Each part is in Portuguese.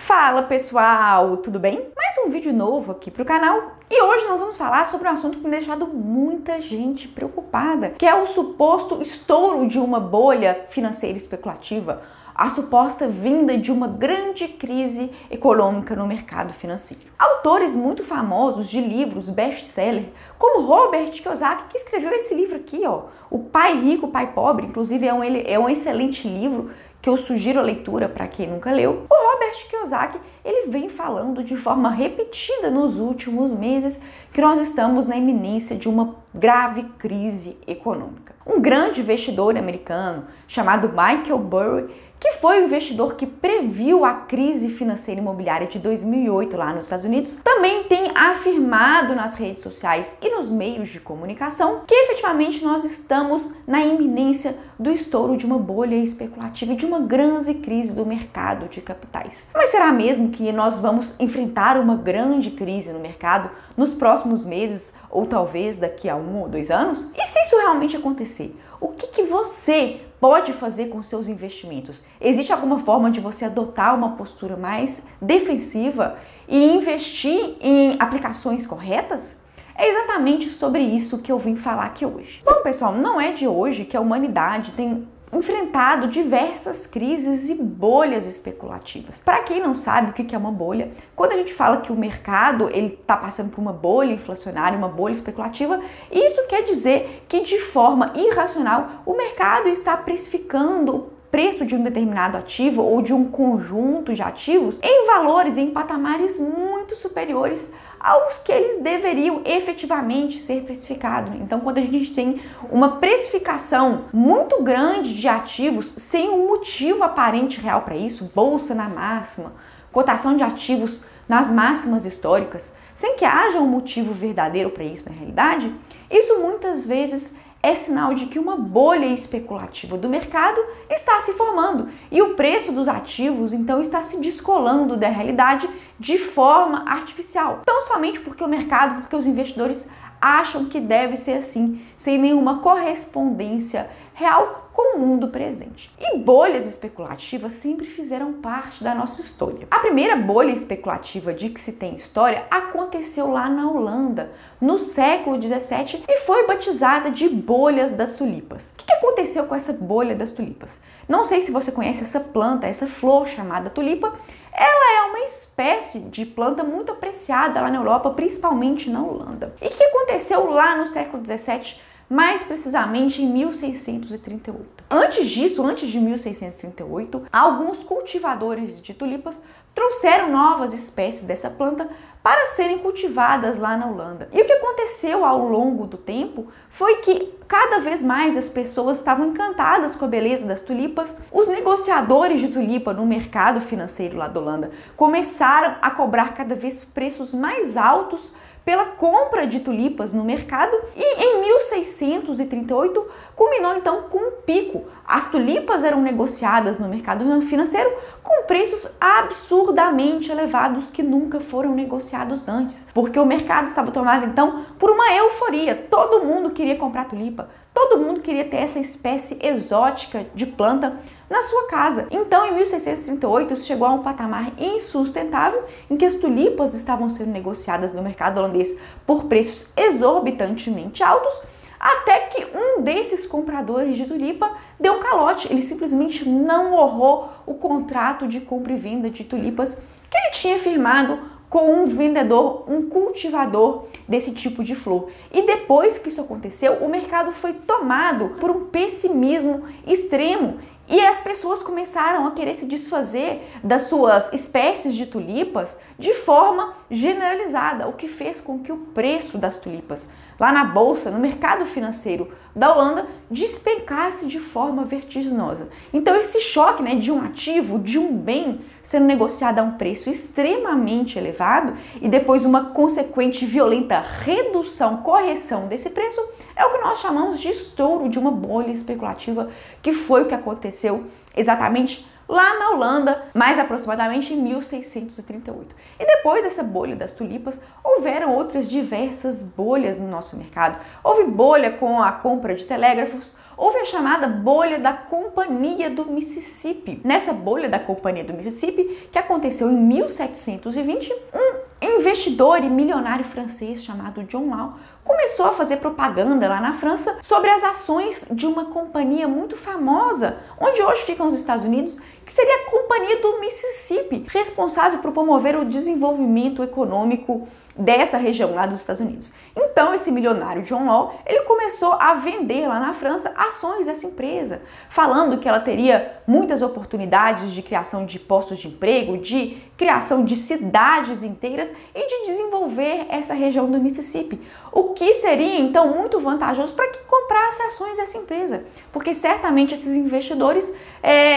Fala pessoal, tudo bem? Mais um vídeo novo aqui pro canal e hoje nós vamos falar sobre um assunto que tem deixado muita gente preocupada, que é o suposto estouro de uma bolha financeira especulativa, a suposta vinda de uma grande crise econômica no mercado financeiro. Autores muito famosos de livros best-seller, como Robert Kiyosaki, que escreveu esse livro aqui, ó, O Pai Rico, o Pai Pobre, inclusive é um excelente livro que eu sugiro a leitura para quem nunca leu. O Robert Kiyosaki, ele vem falando de forma repetida nos últimos meses que nós estamos na iminência de uma grave crise econômica. Um grande investidor americano chamado Michael Burry, que foi o investidor que previu a crise financeira imobiliária de 2008 lá nos Estados Unidos, também tem afirmado nas redes sociais e nos meios de comunicação que efetivamente nós estamos na iminência do estouro de uma bolha especulativa e de uma grande crise do mercado de capitais. Mas será mesmo que nós vamos enfrentar uma grande crise no mercado nos próximos meses ou talvez daqui a 1 ou 2 anos? E se isso realmente acontecer, o que você pode fazer com seus investimentos? Existe alguma forma de você adotar uma postura mais defensiva e investir em aplicações corretas? É exatamente sobre isso que eu vim falar aqui hoje. Bom, pessoal, não é de hoje que a humanidade tem enfrentado diversas crises e bolhas especulativas. Para quem não sabe o que é uma bolha, quando a gente fala que o mercado ele está passando por uma bolha inflacionária, uma bolha especulativa, isso quer dizer que de forma irracional o mercado está precificando o preço de um determinado ativo ou de um conjunto de ativos em valores, em patamares muito superiores aos que eles deveriam efetivamente ser precificados. Então, quando a gente tem uma precificação muito grande de ativos sem um motivo aparente real para isso, bolsa na máxima, cotação de ativos nas máximas históricas, sem que haja um motivo verdadeiro para isso na realidade, isso muitas vezes é sinal de que uma bolha especulativa do mercado está se formando e o preço dos ativos então está se descolando da realidade de forma artificial. Então somente porque o mercado, porque os investidores acham que deve ser assim, sem nenhuma correspondência real com o mundo presente. E bolhas especulativas sempre fizeram parte da nossa história. A primeira bolha especulativa de que se tem história aconteceu lá na Holanda, no século 17, e foi batizada de bolhas das tulipas. O que aconteceu com essa bolha das tulipas? Não sei se você conhece essa planta, essa flor chamada tulipa. Ela é uma espécie de planta muito apreciada lá na Europa, principalmente na Holanda. E o que aconteceu lá no século 17? Mais precisamente em 1638. Antes disso, antes de 1638, alguns cultivadores de tulipas trouxeram novas espécies dessa planta para serem cultivadas lá na Holanda. E o que aconteceu ao longo do tempo foi que cada vez mais as pessoas estavam encantadas com a beleza das tulipas. Os negociadores de tulipa no mercado financeiro lá da Holanda começaram a cobrar cada vez preços mais altos pela compra de tulipas no mercado e em 1638 culminou então com um pico. As tulipas eram negociadas no mercado financeiro com preços absurdamente elevados que nunca foram negociados antes, porque o mercado estava tomado então por uma euforia. Todo mundo queria comprar tulipa, todo mundo queria ter essa espécie exótica de planta na sua casa. Então, em 1638, chegou a um patamar insustentável em que as tulipas estavam sendo negociadas no mercado holandês por preços exorbitantemente altos, até que um desses compradores de tulipa deu um calote. Ele simplesmente não honrou o contrato de compra e venda de tulipas que ele tinha firmado com um vendedor, um cultivador desse tipo de flor. E depois que isso aconteceu, o mercado foi tomado por um pessimismo extremo e as pessoas começaram a querer se desfazer das suas espécies de tulipas de forma generalizada, o que fez com que o preço das tulipas lá na bolsa, no mercado financeiro da Holanda, despencasse de forma vertiginosa. Então esse choque, de um ativo, de um bem sendo negociado a um preço extremamente elevado e depois uma consequente violenta redução, correção desse preço, é o que nós chamamos de estouro de uma bolha especulativa, que foi o que aconteceu exatamente lá na Holanda, mais aproximadamente em 1638. E depois dessa bolha das tulipas, houveram outras diversas bolhas no nosso mercado. Houve bolha com a compra de telégrafos, houve a chamada bolha da Companhia do Mississippi. Nessa bolha da Companhia do Mississippi, que aconteceu em 1720, um investidor e milionário francês chamado John Law começou a fazer propaganda lá na França sobre as ações de uma companhia muito famosa, onde hoje ficam os Estados Unidos, que seria a Companhia do Mississippi, responsável por promover o desenvolvimento econômico dessa região lá dos Estados Unidos. Então, esse milionário John Law, ele começou a vender lá na França ações dessa empresa, falando que ela teria muitas oportunidades de criação de postos de emprego, de criação de cidades inteiras e de desenvolver essa região do Mississippi. O que seria, então, muito vantajoso para quem comprasse ações dessa empresa, porque certamente esses investidores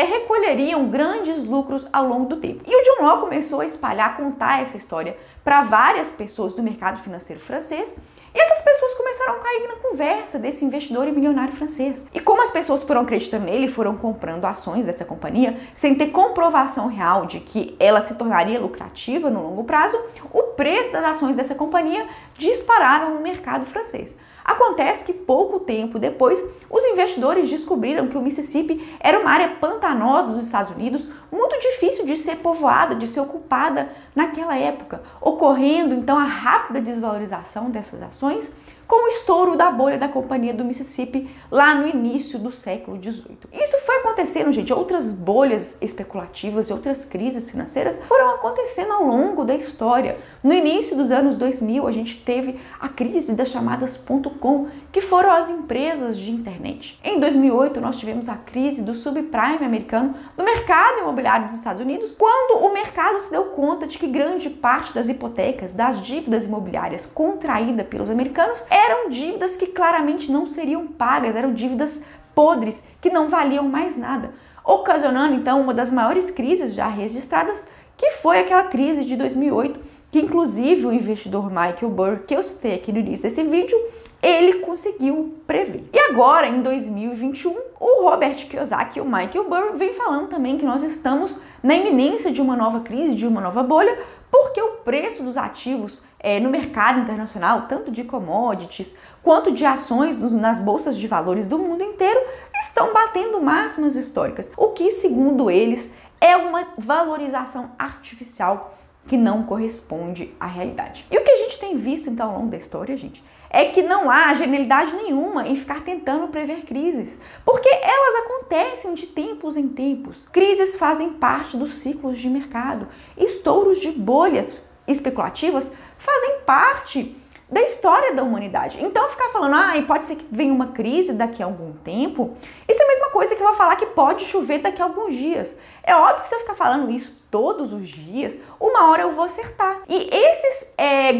recolheriam grandes lucros ao longo do tempo. E o John Law começou a espalhar, contar essa história para várias pessoas do mercado financeiro francês, e essas pessoas começaram a cair na conversa desse investidor e milionário francês. E como as pessoas foram acreditando nele, foram comprando ações dessa companhia, sem ter comprovação real de que ela se tornaria lucrativa no longo prazo, o preço das ações dessa companhia dispararam no mercado francês. Acontece que pouco tempo depois, os investidores descobriram que o Mississippi era uma área pantanosa dos Estados Unidos, muito difícil de ser povoada, de ser ocupada naquela época, ocorrendo então a rápida desvalorização dessas ações com o estouro da bolha da Companhia do Mississippi lá no início do século XVIII. Isso foi acontecendo, gente, outras bolhas especulativas e outras crises financeiras foram acontecendo ao longo da história. No início dos anos 2000, a gente teve a crise das chamadas .com, que foram as empresas de internet. Em 2008, nós tivemos a crise do subprime americano do mercado imobiliário dos Estados Unidos, quando o mercado se deu conta de que grande parte das hipotecas, das dívidas imobiliárias contraídas pelos americanos, eram dívidas que claramente não seriam pagas, eram dívidas podres, que não valiam mais nada, ocasionando então uma das maiores crises já registradas, que foi aquela crise de 2008, que inclusive o investidor Michael Burr, que eu citei aqui no início desse vídeo, ele conseguiu prever. E agora, em 2021, o Robert Kiyosaki e o Michael Burr vêm falando também que nós estamos na iminência de uma nova crise, de uma nova bolha, porque o preço dos ativos no mercado internacional, tanto de commodities quanto de ações nas bolsas de valores do mundo inteiro, estão batendo máximas históricas, o que, segundo eles, é uma valorização artificial que não corresponde à realidade. E o que a gente tem visto então ao longo da história, gente, é que não há genialidade nenhuma em ficar tentando prever crises, porque elas acontecem de tempos em tempos. Crises fazem parte dos ciclos de mercado, estouros de bolhas especulativas fazem parte da história da humanidade. Então ficar falando, pode ser que venha uma crise daqui a algum tempo, isso é a mesma coisa que eu vou falar que pode chover daqui a alguns dias. É óbvio que se eu ficar falando isso todos os dias, uma hora eu vou acertar. E esses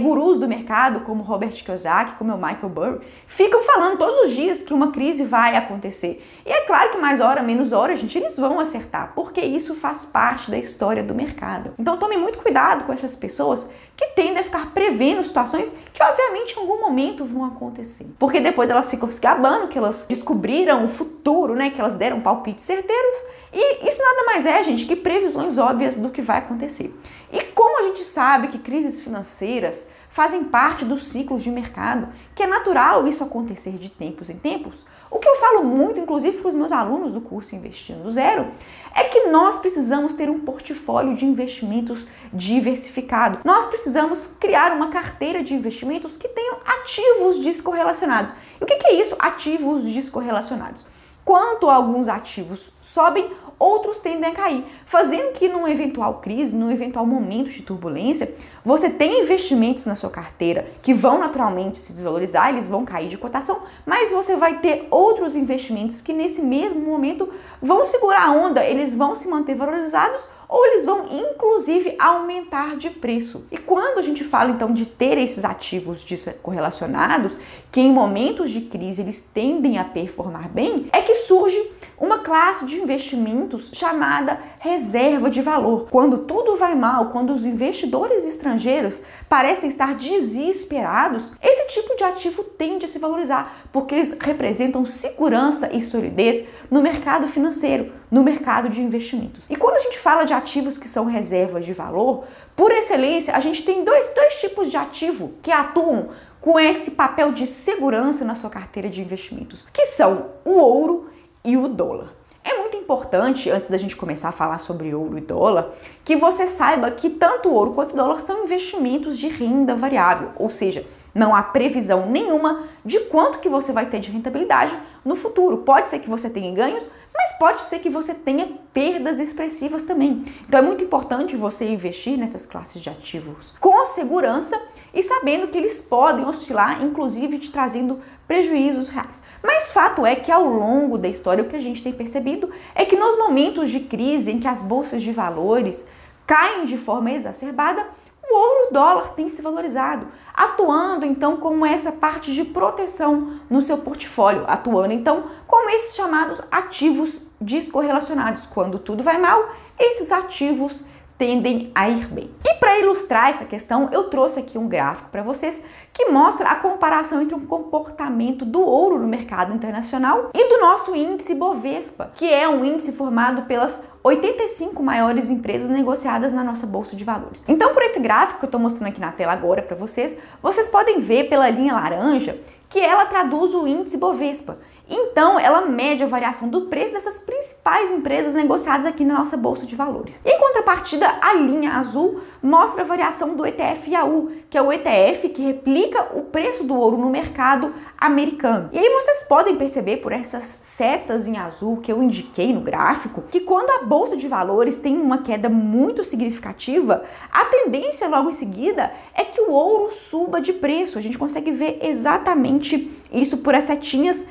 gurus do mercado, como Robert Kiyosaki, como o Michael Burr, ficam falando todos os dias que uma crise vai acontecer. E é claro que mais hora, menos hora, gente, eles vão acertar, porque isso faz parte da história do mercado. Então tome muito cuidado com essas pessoas que tendem a ficar prevendo situações que obviamente em algum momento vão acontecer. Porque depois elas ficam se gabando que elas descobriram o futuro, né, que elas deram palpites certeiros. E isso nada mais é, gente, que previsões óbvias do que vai acontecer. E como a gente sabe que crises financeiras fazem parte dos ciclos de mercado, que é natural isso acontecer de tempos em tempos, o que eu falo muito, inclusive para os meus alunos do curso Investindo do Zero, é que nós precisamos ter um portfólio de investimentos diversificado. Nós precisamos criar uma carteira de investimentos que tenham ativos descorrelacionados. E o que é isso, ativos descorrelacionados? Quanto alguns ativos sobem, outros tendem a cair, fazendo que numa eventual crise, num eventual momento de turbulência, você tem investimentos na sua carteira que vão naturalmente se desvalorizar, eles vão cair de cotação, mas você vai ter outros investimentos que nesse mesmo momento vão segurar a onda, eles vão se manter valorizados ou eles vão inclusive aumentar de preço. E quando a gente fala então de ter esses ativos correlacionados, que em momentos de crise eles tendem a performar bem, é que surge uma classe de investimentos chamada reserva de valor. Quando tudo vai mal, quando os investidores estrangeiros parecem estar desesperados, esse tipo de ativo tende a se valorizar, porque eles representam segurança e solidez no mercado financeiro, no mercado de investimentos. E quando a gente fala de ativos que são reservas de valor, por excelência, a gente tem dois tipos de ativo que atuam com esse papel de segurança na sua carteira de investimentos, que são o ouro e o dólar. É muito importante, antes da gente começar a falar sobre ouro e dólar, que você saiba que tanto o ouro quanto o dólar são investimentos de renda variável, ou seja, não há previsão nenhuma de quanto que você vai ter de rentabilidade no futuro. Pode ser que você tenha ganhos, mas pode ser que você tenha perdas expressivas também. Então é muito importante você investir nessas classes de ativos com segurança e sabendo que eles podem oscilar, inclusive te trazendo prejuízos reais. Mas fato é que ao longo da história o que a gente tem percebido é que nos momentos de crise em que as bolsas de valores caem de forma exacerbada, o ouro e o dólar têm se valorizado, atuando então como essa parte de proteção no seu portfólio, atuando então como esses chamados ativos descorrelacionados. Quando tudo vai mal, esses ativos tendem a ir bem. E para ilustrar essa questão, eu trouxe aqui um gráfico para vocês que mostra a comparação entre o comportamento do ouro no mercado internacional e do nosso índice Bovespa, que é um índice formado pelas 85 maiores empresas negociadas na nossa bolsa de valores. Então, por esse gráfico que eu estou mostrando aqui na tela agora para vocês, vocês podem ver pela linha laranja que ela traduz o índice Bovespa. Então, ela mede a variação do preço dessas principais empresas negociadas aqui na nossa bolsa de valores. Em contrapartida, a linha azul mostra a variação do ETF IAU, que é o ETF que replica o preço do ouro no mercado americano. E aí vocês podem perceber por essas setas em azul que eu indiquei no gráfico, que quando a bolsa de valores tem uma queda muito significativa, a tendência logo em seguida é que o ouro suba de preço. A gente consegue ver exatamente isso por essas setinhas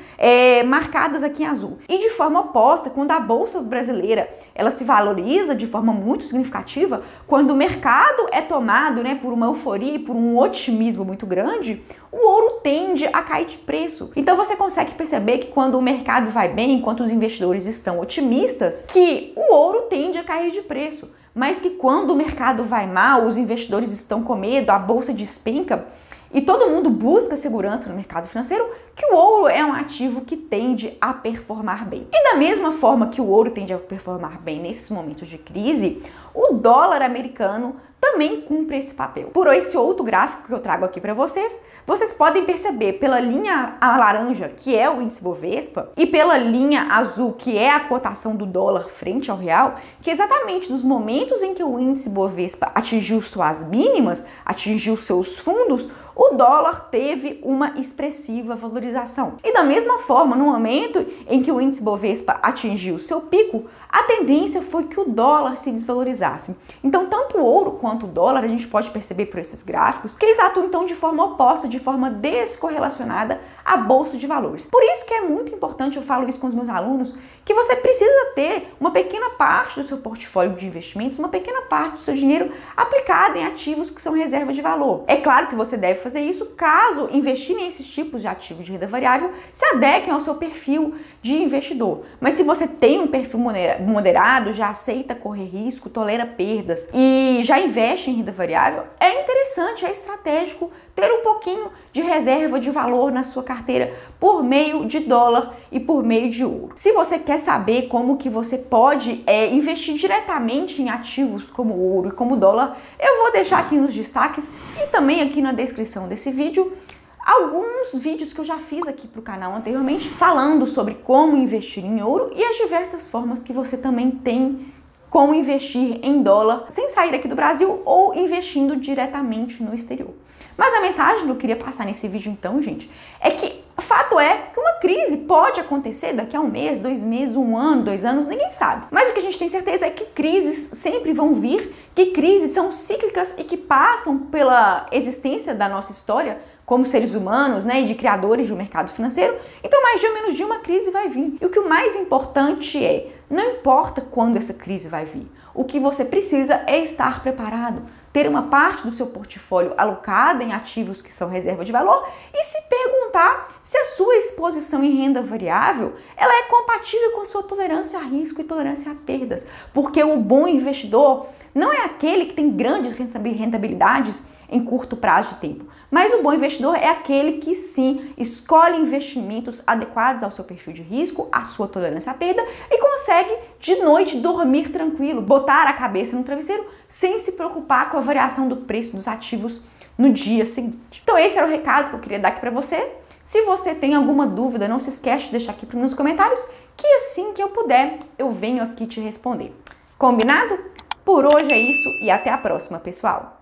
marcadas aqui em azul. E de forma oposta, quando a bolsa brasileira ela se valoriza de forma muito significativa, quando o mercado é tomado, por uma euforia e por um otimismo muito grande, o ouro tende a cair de preço. Então você consegue perceber que quando o mercado vai bem, enquanto os investidores estão otimistas, que o ouro tende a cair de preço. Mas que quando o mercado vai mal, os investidores estão com medo, a bolsa despenca e todo mundo busca segurança no mercado financeiro, que o ouro é um ativo que tende a performar bem. E da mesma forma que o ouro tende a performar bem nesses momentos de crise, o dólar americano também cumpre esse papel. Por esse outro gráfico que eu trago aqui para vocês, vocês podem perceber pela linha laranja, que é o índice Bovespa, e pela linha azul, que é a cotação do dólar frente ao real, que exatamente nos momentos em que o índice Bovespa atingiu suas mínimas, atingiu seus fundos, o dólar teve uma expressiva valorização. E da mesma forma, no momento em que o índice Bovespa atingiu seu pico, a tendência foi que o dólar se desvalorizasse. Então, tanto o ouro quanto o dólar, a gente pode perceber por esses gráficos, que eles atuam então de forma oposta, de forma descorrelacionada à bolsa de valores. Por isso que é muito importante, eu falo isso com os meus alunos, que você precisa ter uma pequena parte do seu portfólio de investimentos, uma pequena parte do seu dinheiro aplicada em ativos que são reserva de valor. É claro que você deve fazer isso caso investir nesses tipos de ativos de renda variável se adequem ao seu perfil de investidor. Mas se você tem um perfil moderado, já aceita correr risco, tolera perdas e já investe em renda variável, é interessante, é estratégico ter um pouquinho de reserva de valor na sua carteira por meio de dólar e por meio de ouro. Se você quer saber como que você pode investir diretamente em ativos como ouro e como dólar, eu vou deixar aqui nos destaques e também aqui na descrição desse vídeo alguns vídeos que eu já fiz aqui para o canal anteriormente falando sobre como investir em ouro e as diversas formas que você também tem como investir em dólar sem sair aqui do Brasil ou investindo diretamente no exterior. Mas a mensagem que eu queria passar nesse vídeo então, gente, é que o fato é que uma crise pode acontecer daqui a um mês, 2 meses, 1 ano, 2 anos, ninguém sabe. Mas o que a gente tem certeza é que crises sempre vão vir, que crises são cíclicas e que passam pela existência da nossa história como seres humanos, e de criadores de um mercado financeiro. Então, mais ou menos de uma crise vai vir. E o que o mais importante é, não importa quando essa crise vai vir, o que você precisa é estar preparado, ter uma parte do seu portfólio alocada em ativos que são reserva de valor e se perguntar se a sua exposição em renda variável ela é compatível com a sua tolerância a risco e tolerância a perdas. Porque o bom investidor não é aquele que tem grandes rentabilidades em curto prazo de tempo, mas o bom investidor é aquele que sim escolhe investimentos adequados ao seu perfil de risco, à sua tolerância à perda e consegue de noite dormir tranquilo, botar a cabeça no travesseiro sem se preocupar com a variação do preço dos ativos no dia seguinte. Então esse era o recado que eu queria dar aqui para você. Se você tem alguma dúvida, não se esquece de deixar aqui nos comentários, que assim que eu puder, eu venho aqui te responder. Combinado? Por hoje é isso e até a próxima, pessoal!